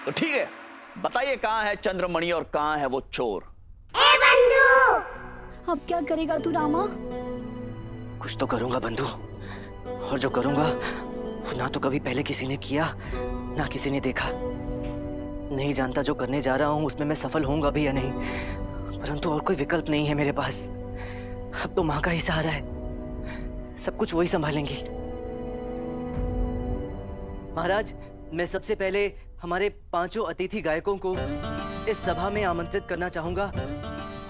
तो ठीक है, बताइए कहाँ है चंद्रमणि और कहाँ है वो चोर? ए बंधु! अब क्या करेगा तू रामा? कुछ तो करूंगा बंधु, और जो करूंगा वो ना तो कभी पहले किसी ने किया ना किसी ने देखा। नहीं जानता जो करने जा रहा हूं उसमें मैं सफल होऊंगा भी या नहीं, परंतु और कोई विकल्प नहीं है मेरे पास। अब तो माँ का ही सहारा है, सब कुछ वही संभालेंगी। महाराज, मैं सबसे पहले हमारे 5 अतिथि गायकों को इस सभा में आमंत्रित करना चाहूंगा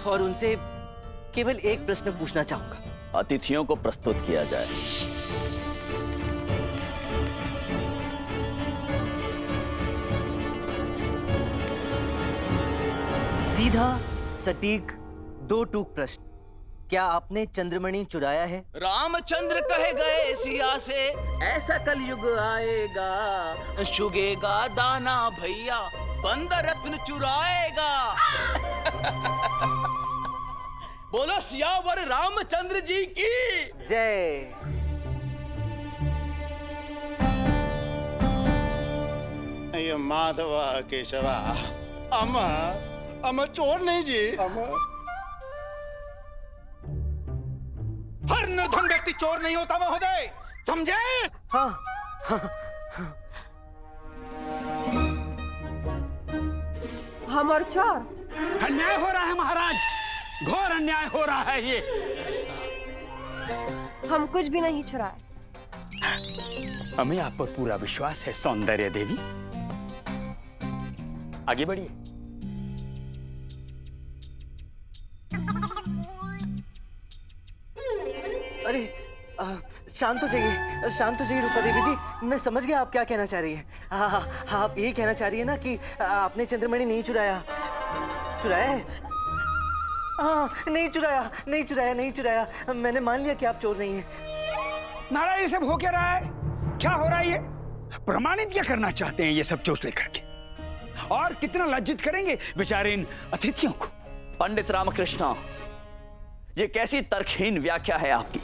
और उनसे केवल एक प्रश्न पूछना चाहूंगा। अतिथियों को प्रस्तुत किया जाए। सीधा सटीक 2 टूक प्रश्न। क्या आपने चंद्रमणि चुराया है? रामचंद्र कहे गए सिया से, ऐसा कलयुग आएगा, चुगेगा दाना भैया, बंद रत्न चुराएगा। बोलो सियावर रामचंद्र जी की जय। अयो माधव केशवा, अम चोर नहीं जी। हर निर्धन व्यक्ति चोर नहीं होता महोदय, समझे? हाँ, हम और चोर? अन्याय हो रहा है महाराज, घोर अन्याय हो रहा है ये। हम कुछ भी नहीं चुराए। हमें आप पर पूरा विश्वास है सौंदर्य देवी, आगे बढ़िए। अरे शांत हो जाइए, शांत हो जाइए रूपा देवी जी। मैं समझ गया आप क्या कहना चाह रही है। हाँ, आप यही कहना चाह रही है ना कि आपने चंद्रमणि नहीं चुराया। चुराया है? हाँ, नहीं चुराया, नहीं चुराया, नहीं चुराया। मैंने मान लिया कि आप चोर नहीं हैं। नारायण, ये सब हो क्या रहा है? क्या हो रहा है ये? प्रमाणित क्या करना चाहते हैं ये सब चोर लेकर के? और कितना लज्जित करेंगे बेचारे इन अतिथियों को। पंडित रामकृष्ण, ये कैसी तर्कहीन व्याख्या है आपकी?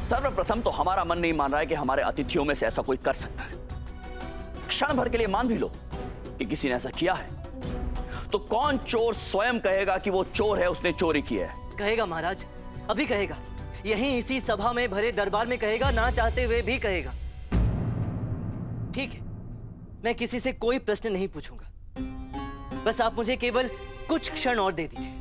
सर्वप्रथम तो हमारा मन नहीं मान रहा है कि हमारे अतिथियों में से ऐसा कोई कर सकता है। क्षण भर के लिए मान भी लो कि किसी ने ऐसा किया है, तो कौन चोर स्वयं कहेगा कि वो चोर है, उसने चोरी की है? कहेगा महाराज, अभी कहेगा। यहीं इसी सभा में भरे दरबार में कहेगा, ना चाहते हुए भी कहेगा। ठीक है, मैं किसी से कोई प्रश्न नहीं पूछूंगा, बस आप मुझे केवल कुछ क्षण और दे दीजिए।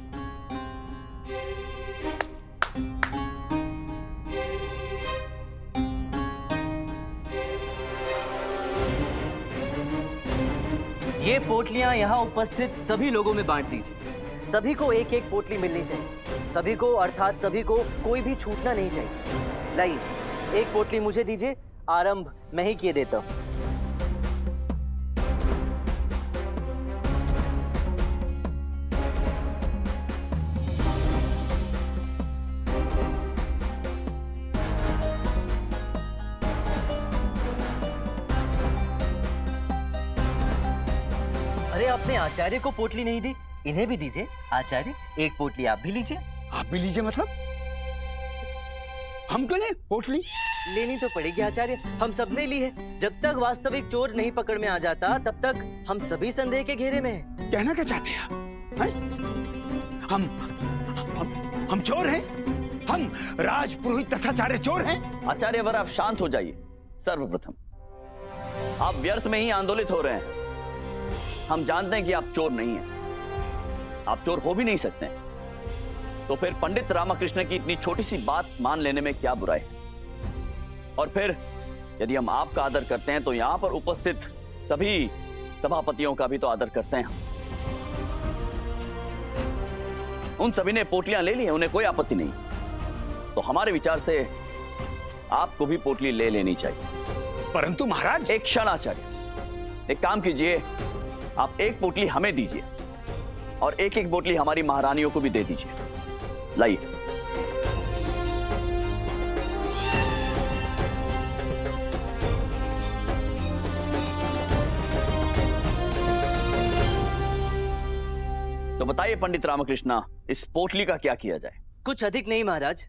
ये पोटलियां यहाँ उपस्थित सभी लोगों में बांट दीजिए। सभी को एक एक पोटली मिलनी चाहिए, सभी को, अर्थात सभी को, कोई भी छूटना नहीं चाहिए। लाइए, एक पोटली मुझे दीजिए, आरंभ मैं ही किए देता हूं। अरे, आपने आचार्य को पोटली नहीं दी, इन्हें भी दीजिए। आचार्य, एक पोटली आप भी लीजिए। आप भी लीजिए मतलब? हम क्यों नहीं पोटली? लेनी तो पड़ेगी आचार्य, हम सब ने ली है। जब तक वास्तविक चोर नहीं पकड़ में आ जाता, तब तक हम सभी संदेह के घेरे में हैं। कहना क्या चाहते हैं आप? हैं? हम चोर हैं? हम राजपुरोहित तथा आचार्य चोर हैं? आचार्य वर, आप शांत हो जाइए। सर्वप्रथम आप व्यर्थ में ही आंदोलित हो रहे हैं। हम जानते हैं कि आप चोर नहीं हैं, आप चोर हो भी नहीं सकते हैं। तो फिर पंडित रामकृष्ण की इतनी छोटी सी बात मान लेने में क्या बुराई है? और फिर यदि हम आपका आदर करते हैं तो यहां पर उपस्थित सभी सभापतियों का भी तो आदर करते हैं। उन सभी ने पोटलियां ले ली हैं, उन्हें कोई आपत्ति नहीं। तो हमारे विचार से आपको भी पोटली ले लेनी चाहिए। परंतु महाराज, एक क्षण आचार्य, एक काम कीजिए, आप एक पोटली हमें दीजिए और एक एक पोटली हमारी महारानियों को भी दे दीजिए। लाइए। तो बताइए पंडित रामकृष्ण, इस पोटली का क्या किया जाए? कुछ अधिक नहीं महाराज,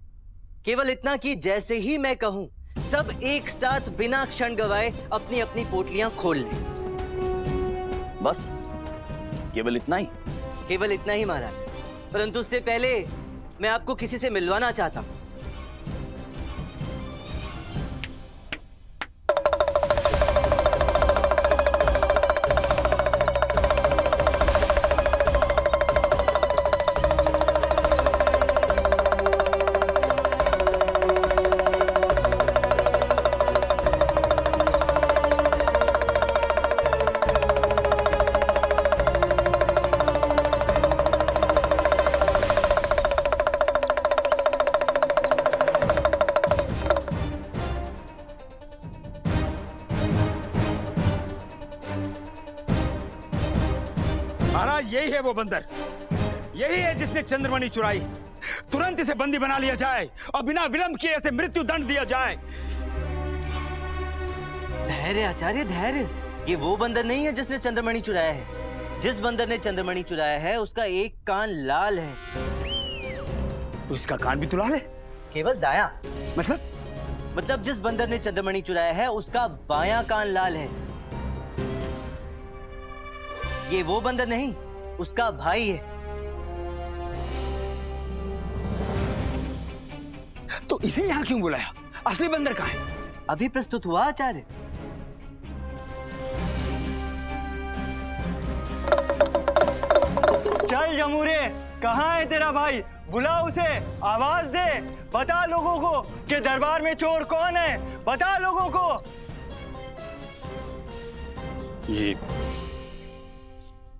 केवल इतना कि जैसे ही मैं कहूं, सब एक साथ बिना क्षण गवाए अपनी अपनी पोटलियां खोल लें। बस केवल इतना ही? केवल इतना ही महाराज, परंतु उससे पहले मैं आपको किसी से मिलवाना चाहता हूं। महाराज यही है वो बंदर, यही है जिसने चंद्रमणि चुराई। तुरंत इसे बंदी बना लिया जाए और बिना विलंब किए इसे मृत्यु दंड दिया जाए। धैर्य आचार्य, धैर्य। ये वो बंदर नहीं है जिसने चंद्रमणि चुराया है। जिस बंदर ने चंद्रमणि चुराया है उसका एक कान लाल है। तो इसका कान भी तो लाल है? केवल दाया। मतलब जिस बंदर ने चंद्रमणि चुराया है उसका बायां कान लाल है। ये वो बंदर नहीं, उसका भाई है। तो इसे यहाँ क्यों बुलाया? असली बंदर कहाँ है? अभी प्रस्तुत हुआ आचार्य। चल जमूरे, कहाँ है तेरा भाई? बुला उसे, आवाज दे, बता लोगों को कि दरबार में चोर कौन है। बता लोगों को। ये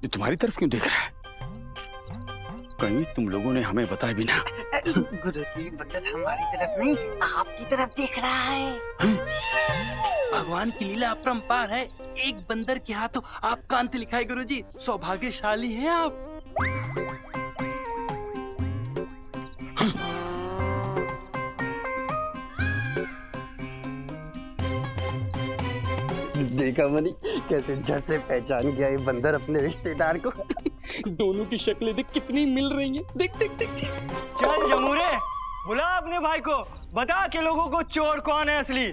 तुम्हारी तरफ क्यों देख रहा है? कहीं तुम लोगों ने हमें बताया भी ना? गुरुजी, बंदर हमारी तरफ नहीं, आपकी तरफ देख रहा है। भगवान की लीला अपरंपार है। एक बंदर के हाथों आपका अंत लिखा है गुरुजी। सौभाग्यशाली हैं आप। देखा मनी, कैसे झट से पहचान गया ये बंदर अपने रिश्तेदार को। दोनों की शक्लें देख कितनी मिल रही हैं। देख देख देख, देख। चल जमूरे, बुला अपने भाई को, बता के लोगों को चोर कौन है असली।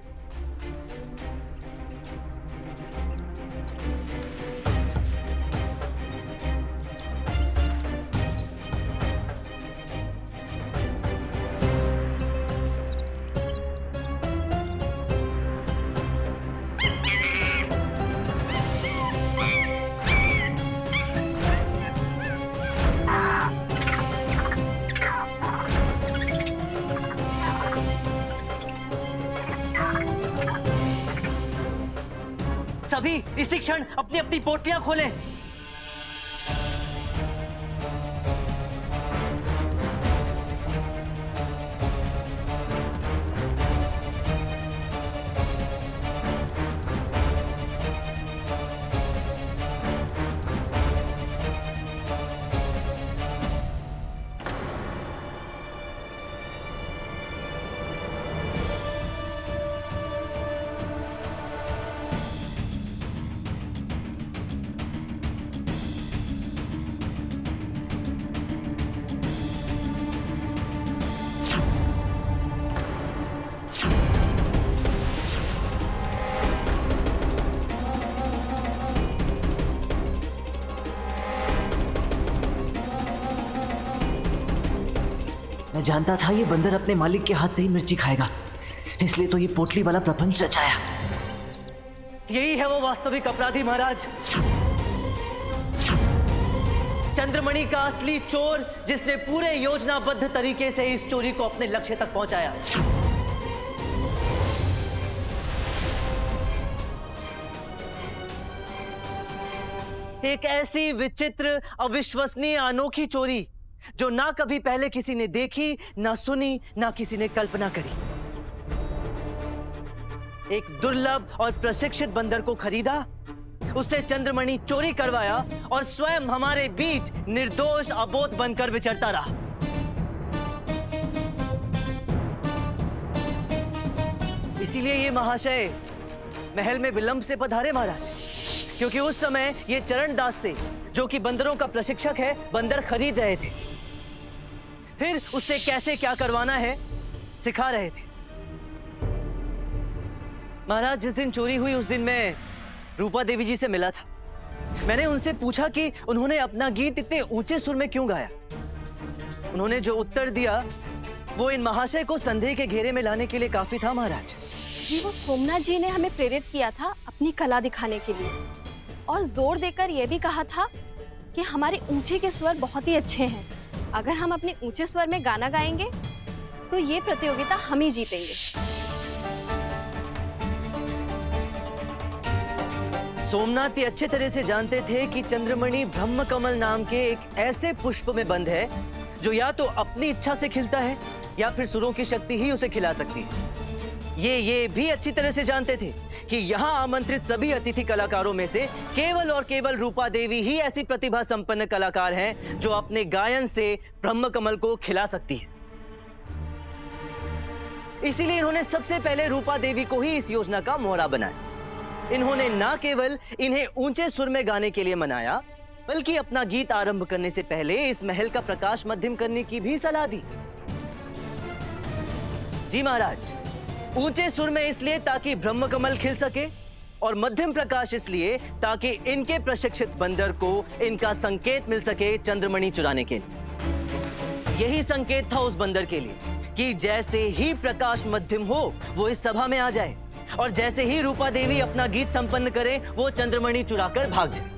सभी इसी क्षण अपनी अपनी पोटलियां खोलें। मैं जानता था ये बंदर अपने मालिक के हाथ से ही मिर्ची खाएगा, इसलिए तो ये पोटली वाला प्रपंच रचाया। यही है वो वास्तविक अपराधी महाराज, चंद्रमणि का असली चोर, जिसने पूरे योजनाबद्ध तरीके से इस चोरी को अपने लक्ष्य तक पहुंचाया। एक ऐसी विचित्र, अविश्वसनीय, अनोखी चोरी जो ना कभी पहले किसी ने देखी, ना सुनी, ना किसी ने कल्पना करी। एक दुर्लभ और प्रशिक्षित बंदर को खरीदा, उससे चंद्रमणि चोरी करवाया और स्वयं हमारे बीच निर्दोष अबोध बनकर विचरता रहा। इसीलिए ये महाशय महल में विलंब से पधारे महाराज, क्योंकि उस समय ये चरणदास से, जो कि बंदरों का प्रशिक्षक है, बंदर खरीद रहे थे, फिर उससे कैसे क्या करवाना है सिखा रहे थे। महाराज, जिस दिन चोरी हुई उस दिन मैं रूपा देवी जी से मिला था। मैंने उनसे पूछा कि उन्होंने अपना गीत इतने ऊंचे सुर में क्यों गाया। उन्होंने जो उत्तर दिया वो इन महाशय को संदेह के घेरे में लाने के लिए काफी था महाराज। जी, वो सोमनाथ जी ने हमें प्रेरित किया था अपनी कला दिखाने के लिए, और जोर देकर यह भी कहा था कि हमारे ऊंचे के स्वर बहुत ही अच्छे हैं। अगर हम अपने ऊंचे स्वर में गाना गाएंगे तो ये प्रतियोगिता हम ही जीतेंगे। सोमनाथ ये अच्छे तरह से जानते थे कि चंद्रमणि ब्रह्म कमल नाम के एक ऐसे पुष्प में बंद है जो या तो अपनी इच्छा से खिलता है या फिर सुरों की शक्ति ही उसे खिला सकती है। ये भी अच्छी तरह से जानते थे कि यहाँ आमंत्रित सभी अतिथि कलाकारों में से केवल और केवल रूपा देवी ही ऐसी प्रतिभा संपन्न कलाकार हैं जो अपने गायन से ब्रह्म कमल को खिला सकती है। इसीलिए इन्होंने सबसे पहले रूपा देवी को ही इस योजना का मोहरा बनाया। इन्होंने ना केवल इन्हें ऊंचे सुर में गाने के लिए मनाया, बल्कि अपना गीत आरंभ करने से पहले इस महल का प्रकाश मध्यम करने की भी सलाह दी। जी महाराज, ऊंचे सुर में इसलिए ताकि ब्रह्म कमल खिल सके, और मध्यम प्रकाश इसलिए ताकि इनके प्रशिक्षित बंदर को इनका संकेत मिल सके चंद्रमणि चुराने के लिए। यही संकेत था उस बंदर के लिए कि जैसे ही प्रकाश मध्यम हो वो इस सभा में आ जाए, और जैसे ही रूपा देवी अपना गीत संपन्न करे वो चंद्रमणि चुराकर भाग जाए।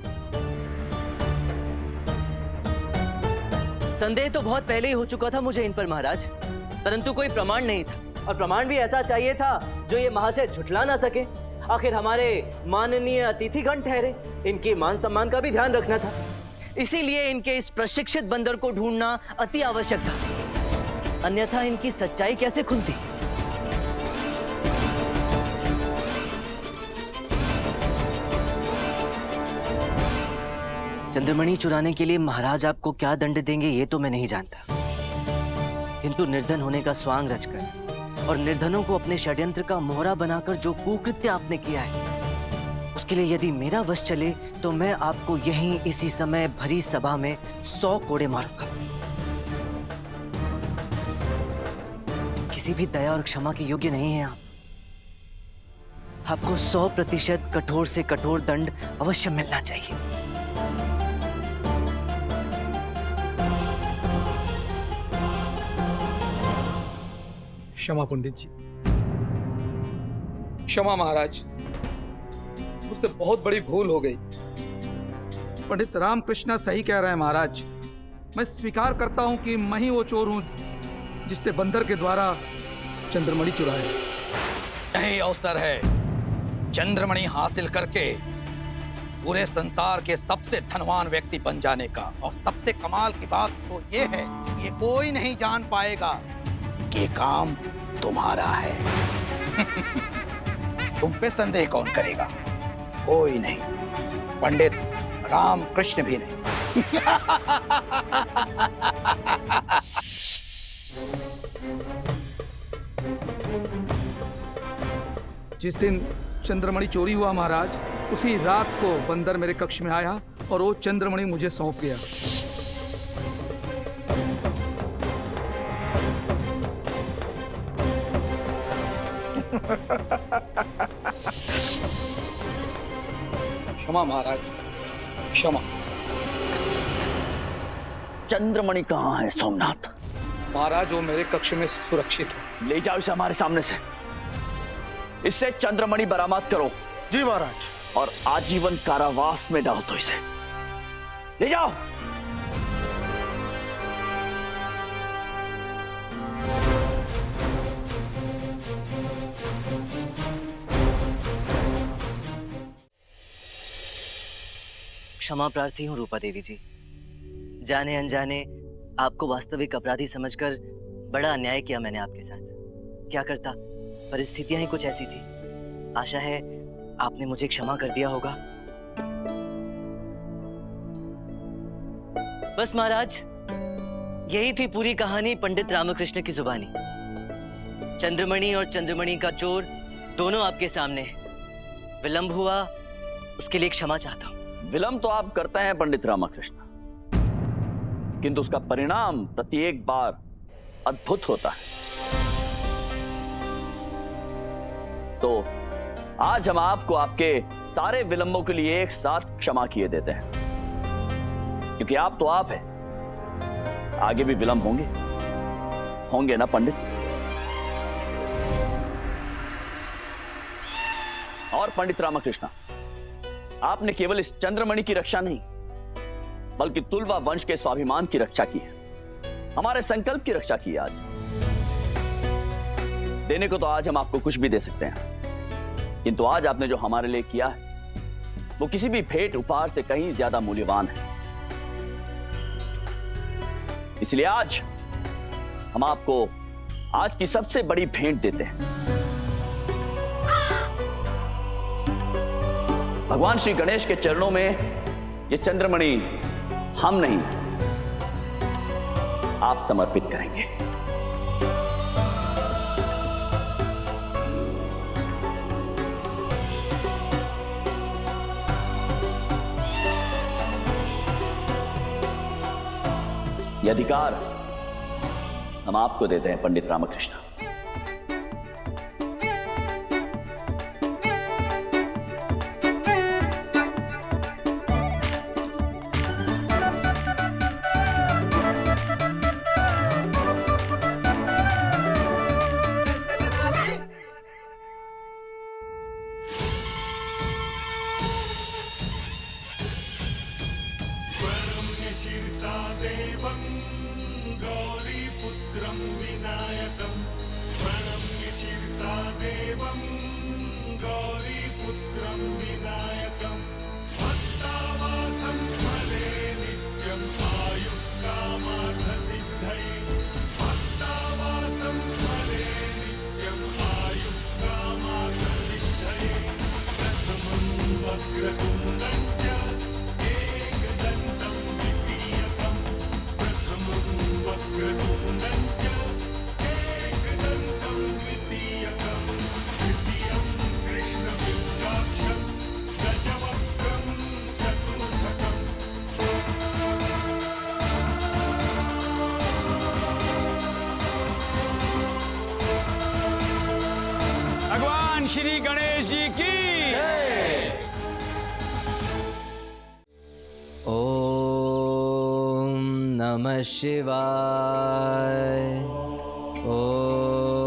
संदेह तो बहुत पहले ही हो चुका था मुझे इन पर महाराज, परंतु कोई प्रमाण नहीं था, और प्रमाण भी ऐसा चाहिए था जो ये महाशय झुठला ना सके। आखिर हमारे माननीय अतिथिगण ठहरे, इनके मान सम्मान का भी ध्यान रखना था। इसीलिए इनके इस प्रशिक्षित बंदर को ढूंढना अति आवश्यक था, अन्यथा इनकी सच्चाई कैसे खुलती। चंद्रमणि चुराने के लिए महाराज आपको क्या दंड देंगे ये तो मैं नहीं जानता, किंतु निर्धन होने का स्वांग रचकर और निर्धनों को अपने षड्यंत्र का मोहरा बनाकर जो कुकृत्य आपने किया है, उसके लिए यदि मेरा वश चले तो मैं आपको यहीं इसी समय भरी सभा में 100 कोड़े मारूंगा। किसी भी दया और क्षमा के योग्य नहीं है आप। आपको 100% कठोर से कठोर दंड अवश्य मिलना चाहिए। क्षमा पंडित जी, क्षमा महाराज, मुझसे बहुत बड़ी भूल हो गई। पंडित रामकृष्ण सही कह रहे हैं महाराज। मैं स्वीकार करता हूं कि मैं ही वो चोर हूं जिसने बंदर के द्वारा चंद्रमणि चुराया। यही अवसर है चंद्रमणि हासिल करके पूरे संसार के सबसे धनवान व्यक्ति बन जाने का। और सबसे कमाल की बात तो ये है कि ये कोई नहीं जान पाएगा कि काम तुम्हारा है। तुम पे संदेह कौन करेगा? कोई नहीं, पंडित रामकृष्ण भी नहीं। जिस दिन चंद्रमणि चोरी हुआ महाराज, उसी रात को बंदर मेरे कक्ष में आया और वो चंद्रमणि मुझे सौंप गया। क्षमा महाराज, क्षमा। चंद्रमणि कहाँ है सोमनाथ? महाराज वो मेरे कक्ष में सुरक्षित है। ले जाओ इसे हमारे सामने से। इससे चंद्रमणि बरामद करो। जी महाराज। और आजीवन कारावास में डाल दो इसे। ले जाओ। क्षमा प्रार्थी हूँ रूपा देवी जी। जाने अनजाने आपको वास्तविक अपराधी समझकर बड़ा अन्याय किया मैंने आपके साथ। क्या करता, परिस्थितियां ही कुछ ऐसी थी। आशा है आपने मुझे क्षमा कर दिया होगा। बस महाराज, यही थी पूरी कहानी पंडित रामकृष्ण की जुबानी। चंद्रमणि और चंद्रमणि का चोर दोनों आपके सामने है। विलंब हुआ उसके लिए क्षमा चाहता हूं। विलंब तो आप करते हैं पंडित रामकृष्ण, किंतु उसका परिणाम प्रत्येक बार अद्भुत होता है। तो आज हम आपको आपके सारे विलंबों के लिए एक साथ क्षमा किए देते हैं, क्योंकि आप तो आप है। आगे भी विलंब होंगे ना पंडित? और पंडित रामकृष्णा, आपने केवल इस चंद्रमणि की रक्षा नहीं, बल्कि तुलवा वंश के स्वाभिमान की रक्षा की है, हमारे संकल्प की रक्षा की है। आज देने को तो आज हम आपको कुछ भी दे सकते हैं, किंतु आज आपने जो हमारे लिए किया है वो किसी भी भेंट उपहार से कहीं ज्यादा मूल्यवान है। इसलिए आज हम आपको आज की सबसे बड़ी भेंट देते हैं। भगवान श्री गणेश के चरणों में ये चंद्रमणि हम नहीं, आप समर्पित करेंगे। ये अधिकार हम आपको देते हैं पंडित रामकृष्ण। भगवान श्री गणेश जी की ओम नमः शिवाय। ओम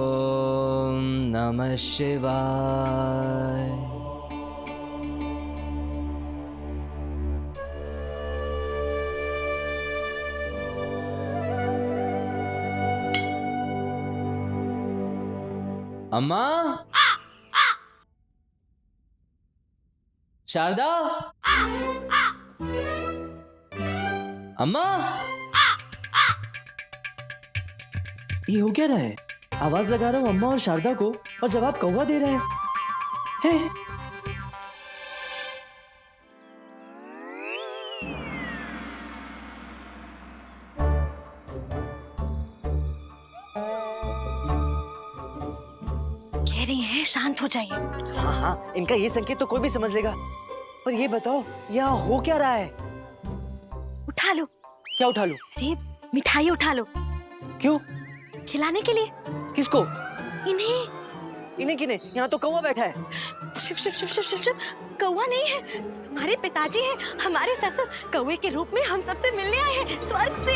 नमः शिवाय। अम्मा, शारदा, अम्मा, ये हो क्या रहा है? आवाज लगा रहा हूँ अम्मा और शारदा को और जवाब कौवा दे रहे हैं। कह रही है शांत हो जाइए। हाँ हाँ, इनका ये संकेत तो कोई भी समझ लेगा। पर ये बताओ यहाँ हो क्या रहा है? उठा लो। क्या उठा लो? अरे मिठाई उठा लो। क्यों? खिलाने के लिए। किसको? इन्हें। इन्हें किन्हें? यहाँ तो कौवा बैठा है। शिव शिव शिव शिव शिव शिव, कौवा नहीं है, तुम्हारे पिताजी हैं, हमारे ससुर कौवे के रूप में हम सबसे मिलने आए हैं स्वर्ग से।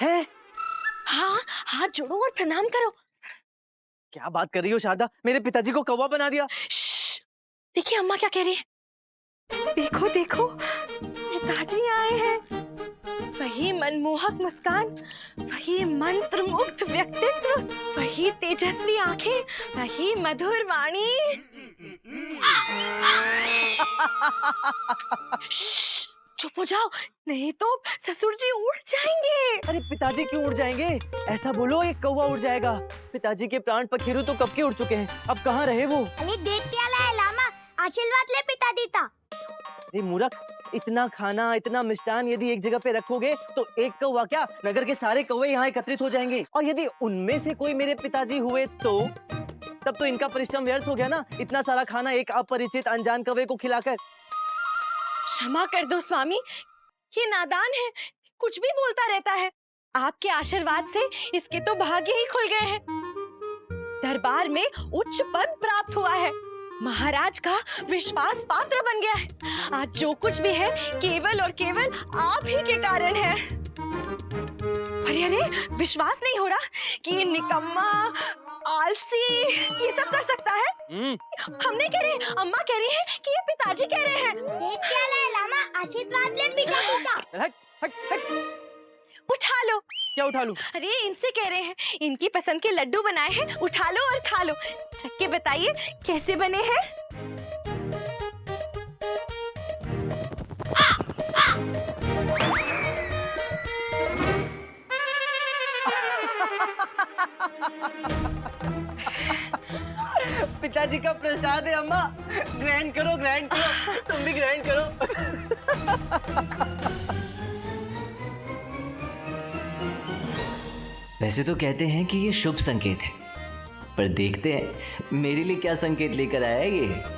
है? हाँ, हाथ जोड़ो और प्रणाम करो। क्या बात कर रही हो शारदा? मेरे पिताजी को कौवा बना दिया। देखिए अम्मा क्या कह रही है। देखो देखो, पिताजी आए हैं। वही मनमोहक मुस्कान, वही मंत्र मुग्ध व्यक्तित्व, वही तेजस्वी आंखें, वही मधुर वाणी। चुप हो जाओ, नहीं तो ससुर जी उड़ जाएंगे। अरे पिताजी क्यों उड़ जाएंगे? ऐसा बोलो एक कौवा उड़ जाएगा। पिताजी के प्राण पखेरु तो कब के उड़ चुके हैं, अब कहाँ रहे वो? अरे देख क्या लाया लामा, आशीर्वाद ले पिता दीता। अरे मूर्ख, इतना खाना इतना मिष्टान यदि एक जगह पे रखोगे तो एक कौवा क्या, नगर के सारे कौवे यहाँ एकत्रित हो जाएंगे। और यदि उनमें से कोई मेरे पिताजी हुए तो तब तो इनका परिश्रम व्यर्थ हो गया ना, इतना सारा खाना एक अपरिचित अनजान कौवे को खिलाकर। क्षमा कर दो स्वामी, ये नादान है, कुछ भी बोलता रहता है। आपके आशीर्वाद से इसके तो भाग्य ही खुल गए हैं। दरबार में उच्च पद प्राप्त हुआ है। महाराज का विश्वास पात्र बन गया है। आज जो कुछ भी है केवल और केवल आप ही के कारण है। अरे अरे, विश्वास नहीं हो रहा कि ये निकम्मा आलसी ये सब कर सकता है। हम नहीं कह रहे, अम्मा कह रही है कि ये पिताजी कह रहे हैं। देख क्या लाए लामा, आशीर्वाद ले पिताजी का। हट हट हट। उठा लो। क्या उठा लूं? अरे इनसे कह रहे हैं, इनकी पसंद के लड्डू बनाए हैं, उठा लो और खा लो। चख के बताइए कैसे बने हैं। पिताजी का प्रसाद है अम्मा। ग्रहण करो, ग्रहण करो, तुम भी ग्रहण करो। वैसे तो कहते हैं कि ये शुभ संकेत है, पर देखते हैं मेरे लिए क्या संकेत लेकर आया है ये।